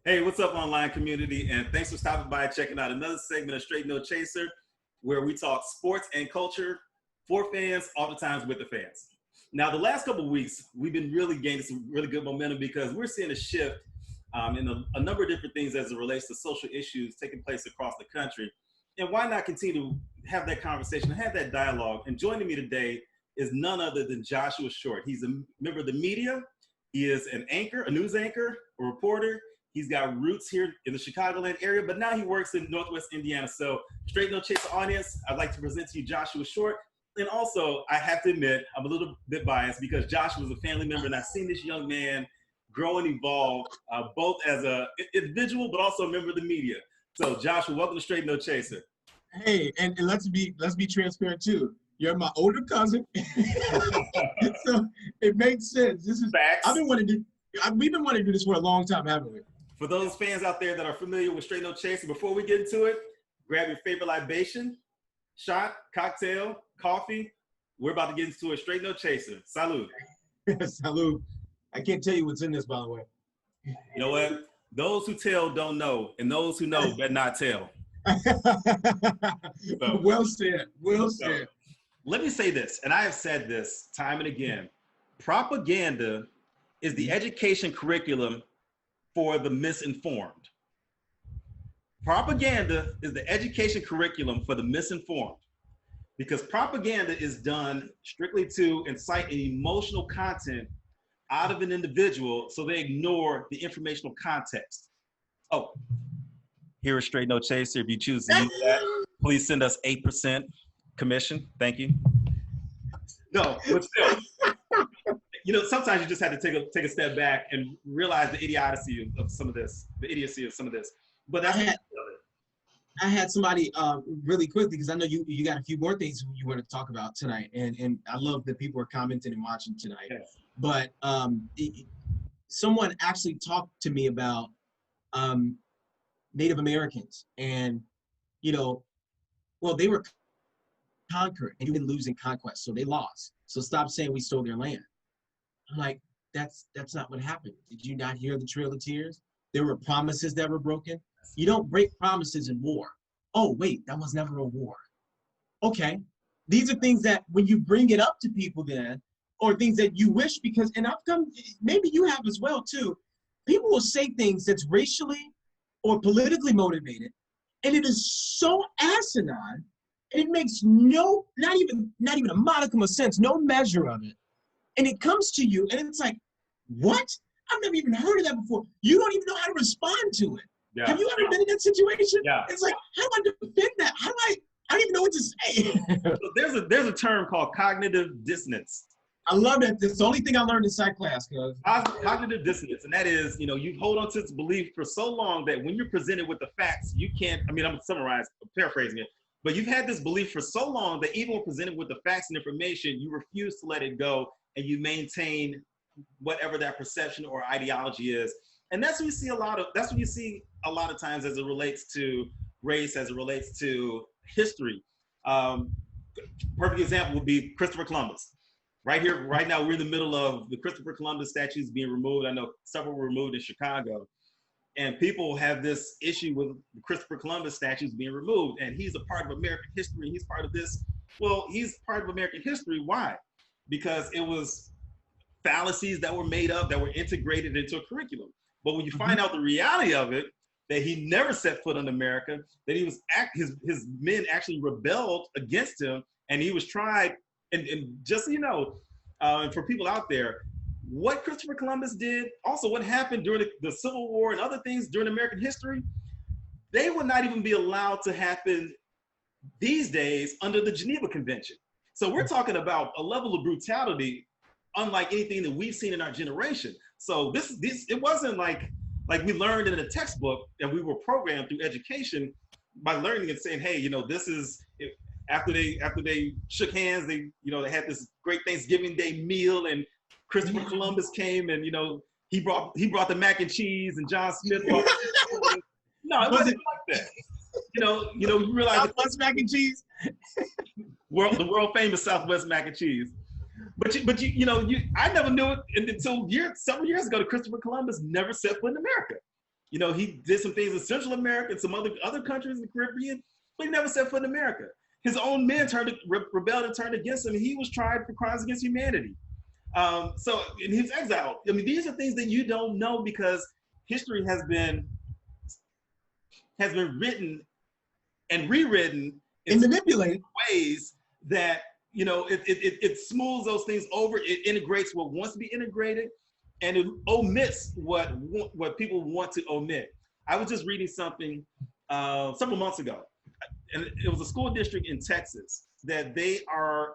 Hey, what's up, online community? And thanks for stopping by and checking out another segment of Straight No Chaser, where we talk sports and culture for fans, oftentimes with the fans. Now, the last couple of weeks, we've been really gaining some really good momentum because we're seeing a shift in a number of different things as it relates to social issues taking place across the country. And why not continue to have that conversation, have that dialogue? And joining me today is none other than Joshua Short. He's a member of the media. He is an anchor, a news anchor, a reporter. He's got roots here in the Chicagoland area, but now he works in Northwest Indiana. So, Straight No Chaser audience, I'd like to present to you Joshua Short. And also, I have to admit, I'm a little bit biased because Joshua was a family member, and I've seen this young man grow and evolve, both as an individual, but also a member of the media. So, Joshua, welcome to Straight No Chaser. Hey, and let's be transparent too. You're my older cousin, so it makes sense. This is Facts. We've been wanting to do this for a long time, haven't we? For those fans out there that are familiar with Straight No Chaser, before we get into it, grab your favorite libation, shot, cocktail, coffee. We're about to get into a Straight No Chaser. Salud. Salud. I can't tell you what's in this, by the way. You know what? Those who tell don't know, and those who know better not tell. So, well said. Well said. Let me say this, and I have said this time and again. Propaganda is the education curriculum for the misinformed. Propaganda is the education curriculum for the misinformed, because propaganda is done strictly to incite an emotional content out of an individual so they ignore the informational context. Oh, here is Straight No Chaser. If you choose to use that, please send us 8% commission. Thank you. No, but still, you know, sometimes you just have to take a step back and realize the idiocy of some of this, the idiocy of some of this. But I had somebody really quickly, because I know you got a few more things you want to talk about tonight, and I love that people are commenting and watching tonight. Yes. But someone actually talked to me about Native Americans, and well, they were conquered and you've been losing conquest, so they lost. So stop saying we stole their land. I'm like, that's not what happened. Did you not hear the Trail of Tears? There were promises that were broken. You don't break promises in war. Oh, wait, that was never a war. Okay. These are things that when you bring it up to people then, or things that you wish, because, and I've come, maybe you have as well too, people will say things that's racially or politically motivated, and it is so asinine, and it makes not even a modicum of sense, no measure of it. And it comes to you, and it's like, what? I've never even heard of that before. You don't even know how to respond to it. Yeah. Have you ever been in that situation? Yeah. It's like, how do I defend that? I don't even know what to say. So there's a term called cognitive dissonance. I love that. That's the only thing I learned in psych class, cuz. Cognitive dissonance, and that is, you hold on to this belief for so long that when you're presented with the facts, you can't, I'm going to paraphrasing it, but you've had this belief for so long that even when presented with the facts and information, you refuse to let it go, and you maintain whatever that perception or ideology is. And that's what you see a lot of times as it relates to race, as it relates to history. Perfect example would be Christopher Columbus. Right here, right now, we're in the middle of the Christopher Columbus statues being removed. I know several were removed in Chicago. And people have this issue with the Christopher Columbus statues being removed. And he's a part of American history. He's part of this. Well, he's part of American history. Why? Because it was fallacies that were made up, that were integrated into a curriculum. But when you find out the reality of it, that he never set foot in America, that he was his men actually rebelled against him, and he was tried. And just so you know, and for people out there, what Christopher Columbus did, also what happened during the Civil War and other things during American history, they would not even be allowed to happen these days under the Geneva Convention. So we're talking about a level of brutality unlike anything that we've seen in our generation. So this it wasn't like we learned in a textbook and we were programmed through education by learning and saying, hey, this is after they shook hands, they had this great Thanksgiving Day meal, and Christopher Columbus came, and he brought the mac and cheese, and John Smith brought no, it wasn't like that. You realize Southwest mac and cheese, the world famous Southwest mac and cheese. But I never knew it until several years ago that Christopher Columbus never set foot in America. You know, he did some things in Central America and some other countries in the Caribbean, but he never set foot in America. His own men rebelled and turned against him, and he was tried for crimes against humanity. So, and he was exiled. I mean, these are things that you don't know because history has been written and rewritten and manipulated ways that, you know, it smooths those things over. It integrates what wants to be integrated, and it omits what people want to omit. I was just reading something several months ago, and it was a school district in Texas that they are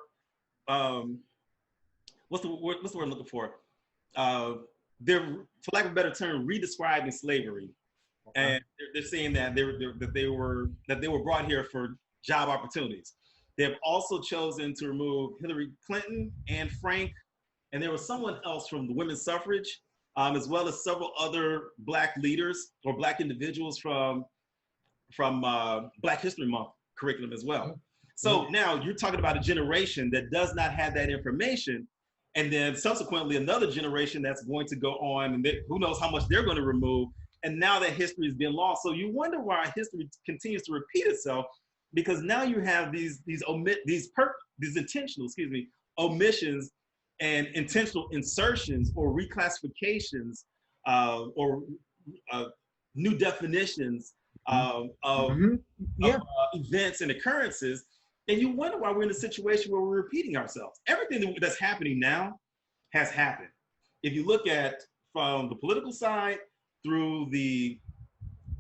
what's the word I'm looking for? They're, for lack of a better term, redescribing slavery, and they're saying that they were brought here for job opportunities. They have also chosen to remove Hillary Clinton and Frank, and there was someone else from the women's suffrage, as well as several other Black leaders or Black individuals from Black History Month curriculum as well. So now you're talking about a generation that does not have that information, and then subsequently another generation that's going to go on, and who knows how much they're going to remove. And now that history has been lost. So you wonder why history continues to repeat itself, because now you have these intentional, omissions and intentional insertions or reclassifications or new definitions of events and occurrences. And you wonder why we're in a situation where we're repeating ourselves. Everything that's happening now has happened. If you look at from the political side, through the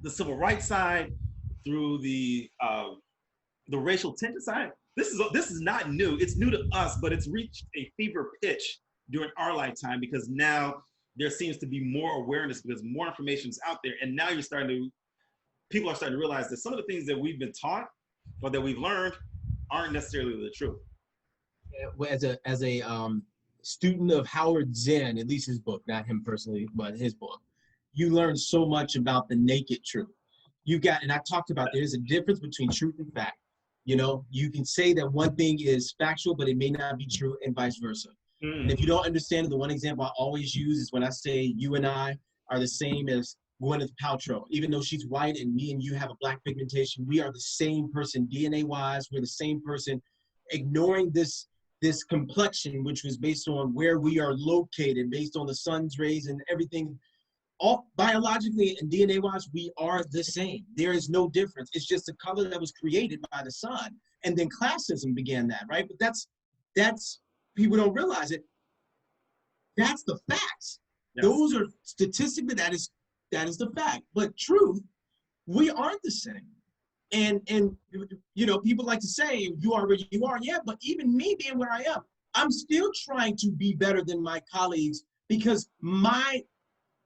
civil rights side, through the racial tension side, this is not new. It's new to us, but it's reached a fever pitch during our lifetime because now there seems to be more awareness because more information is out there, and now people are starting to realize that some of the things that we've been taught or that we've learned aren't necessarily the truth. As a student of Howard Zinn, at least his book, not him personally, but his book, you learn so much about the naked truth. And I talked about there's a difference between truth and fact. You know, you can say that one thing is factual, but it may not be true, and vice versa. And if you don't understand it, the one example I always use is when I say you and I are the same as Gwyneth Paltrow. Even though she's white and me and you have a Black pigmentation, we are the same person DNA-wise. We're the same person. Ignoring this complexion, which was based on where we are located, based on the sun's rays and everything, all biologically and DNA-wise, we are the same. There is no difference. It's just a color that was created by the sun. And then classism began that, right? But that's people don't realize it. That's the facts. Yes. Those are statistically, that is the fact. But truth, we aren't the same. And you know, people like to say, you are where you are. Yeah, but even me being where I am, I'm still trying to be better than my colleagues because my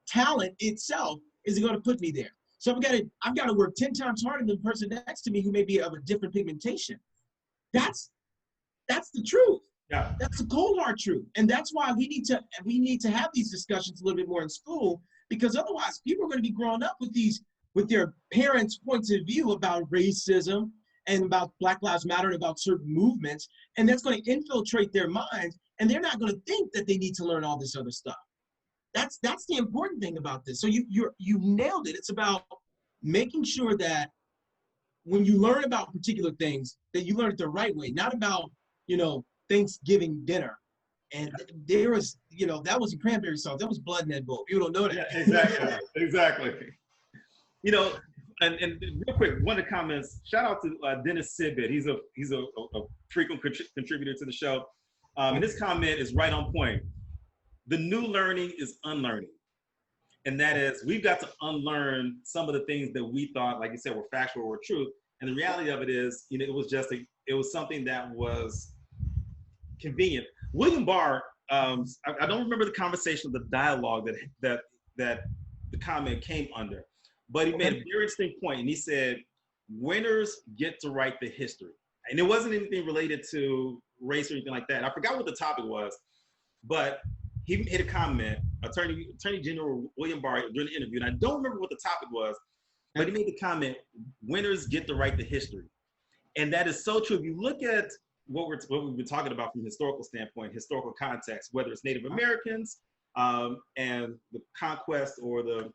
talent itself isn't going to put me there. So I've got to work 10 times harder than the person next to me who may be of a different pigmentation. That's the truth. Yeah. That's the cold hard truth. And that's why we need to have these discussions a little bit more in school, because otherwise people are going to be growing up with their parents' points of view about racism and about Black Lives Matter and about certain movements, and that's going to infiltrate their minds, and they're not going to think that they need to learn all this other stuff. That's the important thing about this. So you nailed it. It's about making sure that when you learn about particular things, that you learn it the right way, not about, you know, Thanksgiving dinner. And there was, you know, that was a cranberry sauce. That was blood in that bowl. People don't know that. Yeah, exactly. You know, and real quick, one of the comments, shout out to Dennis Sibit. He's a frequent contributor to the show. And his comment is right on point. The new learning is unlearning. And that is, we've got to unlearn some of the things that we thought, like you said, were factual or true. And the reality of it is, you know, it was something that was convenient. William Barr, I don't remember the conversation, the dialogue that the comment came under, but he made a very interesting point, and he said, winners get to write the history. And it wasn't anything related to race or anything like that. I forgot what the topic was, but he made a comment, Attorney General William Barr, during the interview, and I don't remember what the topic was, but he made the comment, winners get to write the history. And that is so true. If you look at what we've been talking about from a historical standpoint, historical context, whether it's Native Americans and the conquest or the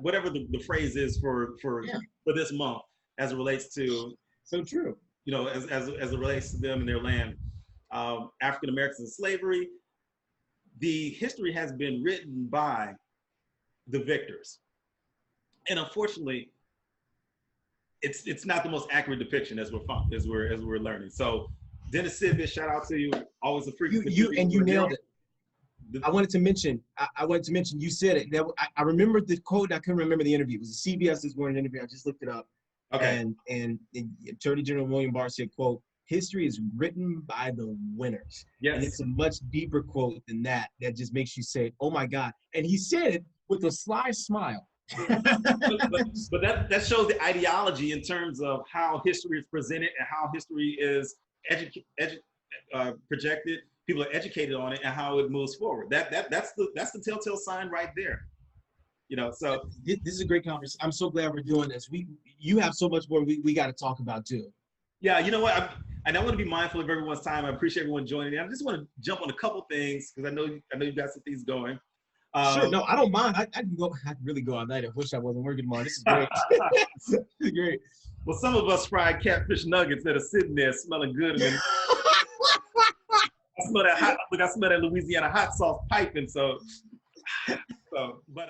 whatever the phrase is Yeah, for this month as it relates to, so true. as it relates to them and their land. African Americans in slavery, the history has been written by the victors, and unfortunately, it's not the most accurate depiction as we're learning. So, Dennis Sidbit, shout out to you. Always a frequent contributor. You nailed it. The, I wanted to mention, you said it. I remember the quote. I couldn't remember the interview. It was a CBS This Morning interview. I just looked it up. okay. And Attorney General William Barr said, quote, "History is written by the winners." Yes. And it's a much deeper quote than that. That just makes you say, "Oh my God." And he said it with a sly smile. but that shows the ideology in terms of how history is presented and how history is projected. People are educated on it and how it moves forward. That's the telltale sign right there. So this is a great conversation. I'm so glad we're doing this. You have so much more we got to talk about too. Yeah, you know what? And I want to be mindful of everyone's time. I appreciate everyone joining me. I just want to jump on a couple things because I know you've got some things going. Sure. No, I don't mind. I can go. I'd really go all night. I wish I wasn't working tomorrow. This is great. This is great. Well, some of us fried catfish nuggets that are sitting there smelling good. And I smell that Louisiana hot sauce piping. But